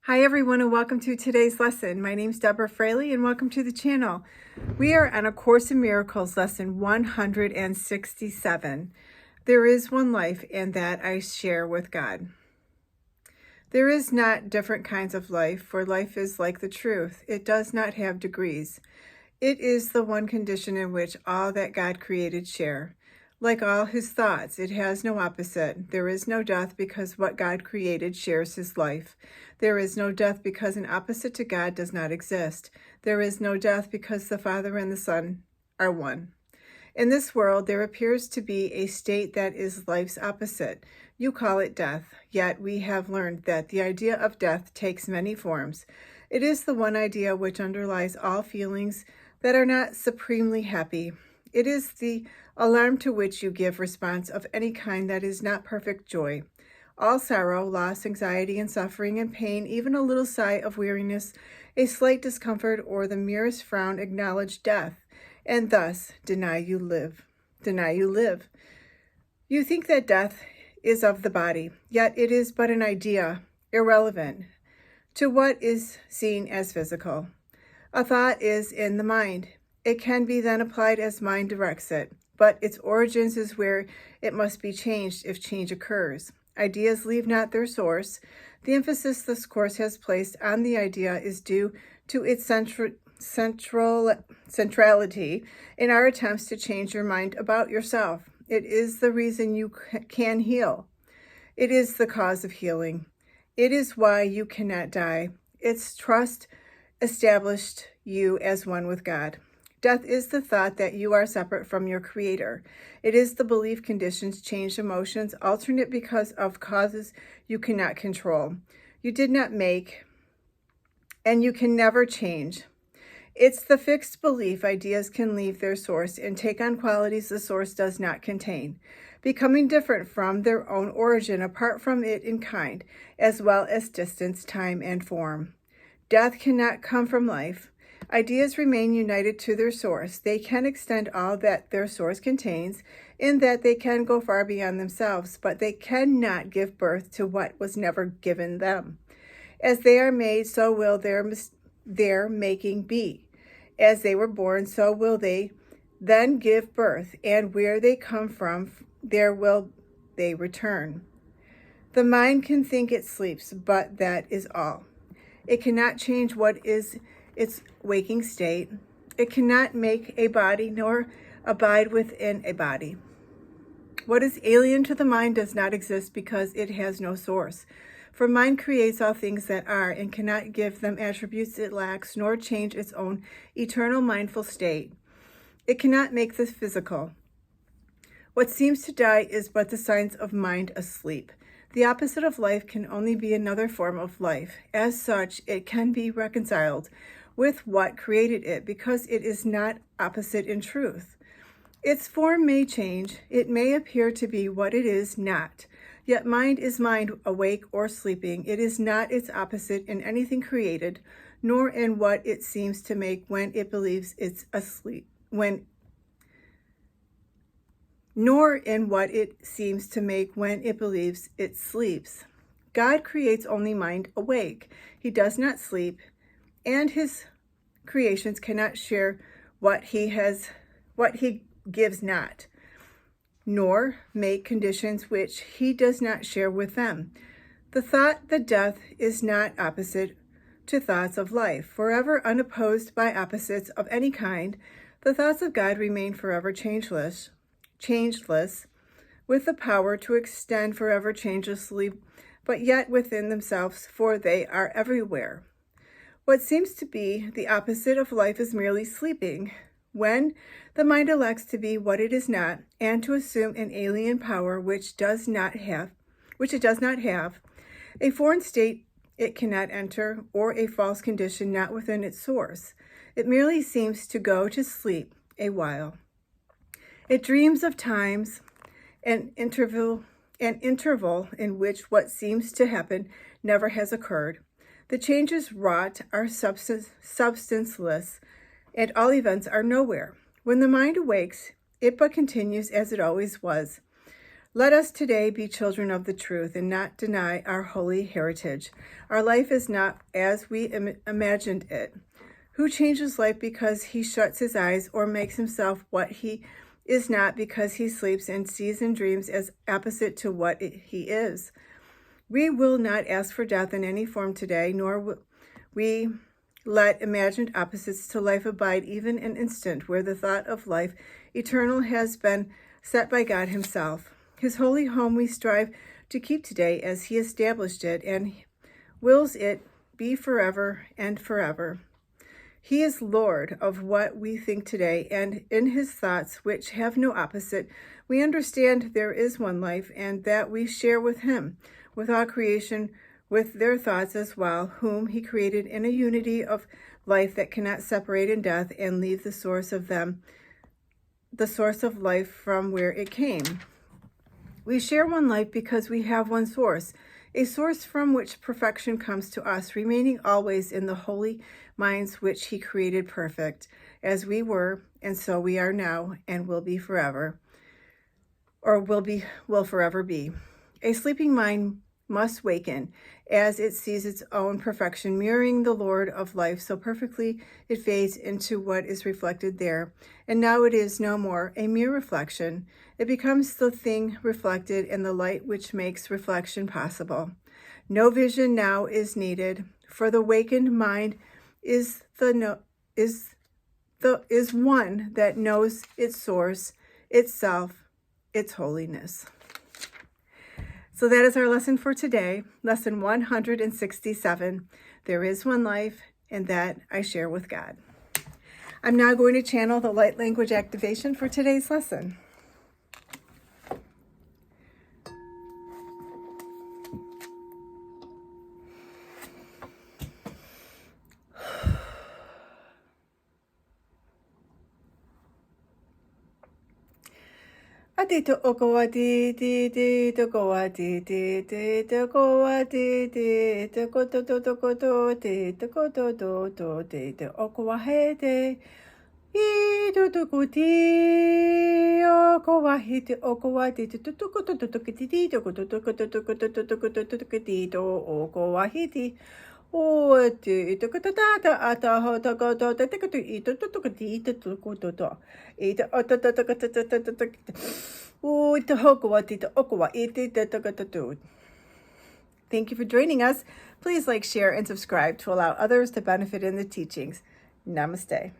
Hi everyone and welcome to today's lesson. My name is Deborah Fraley and welcome to the channel. We are on A Course in Miracles lesson 167. There is one life and that I share with God. There is not different kinds of life, for life is like the truth. It does not have degrees. It is the one condition in which all that God created share. Like all his thoughts, it has no opposite. There is no death because what God created shares his life. There is no death because an opposite to God does not exist. There is no death because the Father and the Son are one. In this world, there appears to be a state that is life's opposite. You call it death, yet we have learned that the idea of death takes many forms. It is the one idea which underlies all feelings that are not supremely happy. It is the alarm to which you give response of any kind that is not perfect joy. All sorrow, loss, anxiety, and suffering and pain, even a little sigh of weariness, a slight discomfort, or the merest frown acknowledge death, and thus deny you live. You think that death is of the body, yet it is but an idea, irrelevant to what is seen as physical. A thought is in the mind. It can be then applied as mind directs it, but its origins is where it must be changed if change occurs. Ideas leave not their source. The emphasis this course has placed on the idea is due to its centrality in our attempts to change your mind about yourself. It is the reason you can heal. It is the cause of healing. It is why you cannot die. Its trust established you as one with God. Death is the thought that you are separate from your Creator. It is the belief conditions, changed emotions, alternate because of causes you cannot control. You did not make, and you can never change. It's the fixed belief ideas can leave their source and take on qualities the source does not contain, becoming different from their own origin, apart from it in kind, as well as distance, time, and form. Death cannot come from life. Ideas remain united to their source. They can extend all that their source contains, in that they can go far beyond themselves, but they cannot give birth to what was never given them. As they are made, so will their making be. As they were born, so will they then give birth, and where they come from, there will they return. The mind can think it sleeps, but that is all. It cannot change what is its waking state. It cannot make a body nor abide within a body. What is alien to the mind does not exist because it has no source. For mind creates all things that are and cannot give them attributes it lacks, nor change its own eternal mindful state. It cannot make the physical. What seems to die is but the signs of mind asleep. The opposite of life can only be another form of life. As such, it can be reconciled with what created it because it is not opposite in truth. Its form may change. It may appear to be what it is not. Yet mind is mind, awake or sleeping. It is not its opposite in anything created, nor in what it seems to make when it believes it's asleep, nor in what it seems to make when it believes it sleeps. God creates only mind awake. He does not sleep, and his creations cannot share what he gives not, nor make conditions which he does not share with them. The thought that death is not opposite to thoughts of life. Forever unopposed by opposites of any kind, the thoughts of God remain forever changeless, with the power to extend forever changelessly, but yet within themselves, for they are everywhere. What seems to be the opposite of life is merely sleeping, when the mind elects to be what it is not, and to assume an alien power which it does not have, a foreign state it cannot enter, or a false condition not within its source. It merely seems to go to sleep a while. It dreams of times, an interval in which what seems to happen never has occurred. The changes wrought are substanceless, and all events are nowhere. When the mind awakes, it but continues as it always was. Let us today be children of the truth and not deny our holy heritage. Our life is not as we imagined it. Who changes life because he shuts his eyes or makes himself what he is not because he sleeps and sees and dreams as opposite to what he is? We will not ask for death in any form today, nor will we let imagined opposites to life abide even an instant where the thought of life eternal has been set by God himself. His holy home we strive to keep today as he established it and wills it be forever and forever. He is Lord of what we think today, and in his thoughts, which have no opposite, we understand there is one life and that we share with him, with all creation, with their thoughts as well, whom he created in a unity of life that cannot separate in death and leave the source of them, the source of life from where it came. We share one life because we have one source, a source from which perfection comes to us, remaining always in the holy minds which he created perfect, as we were, and so we are now, and will be forever, or will forever be. A sleeping mind must waken as it sees its own perfection, mirroring the Lord of life so perfectly it fades into what is reflected there. And now it is no more a mere reflection. It becomes the thing reflected in the light which makes reflection possible. No vision now is needed, for the wakened mind is one that knows its source, itself, its holiness. So that is our lesson for today, lesson 167. There is one life, and that I share with God. I'm now going to channel the light language activation for today's lesson. Adi to okoa di to goa di to goa di to go to go to to go to okoa he de I to go di okoa he de okoa di to go to di to go to di to okoa he di o te to ta ata ho to go to te to I to di to go to I to Thank you for joining us. Please like, share, and subscribe to allow others to benefit in the teachings. Namaste.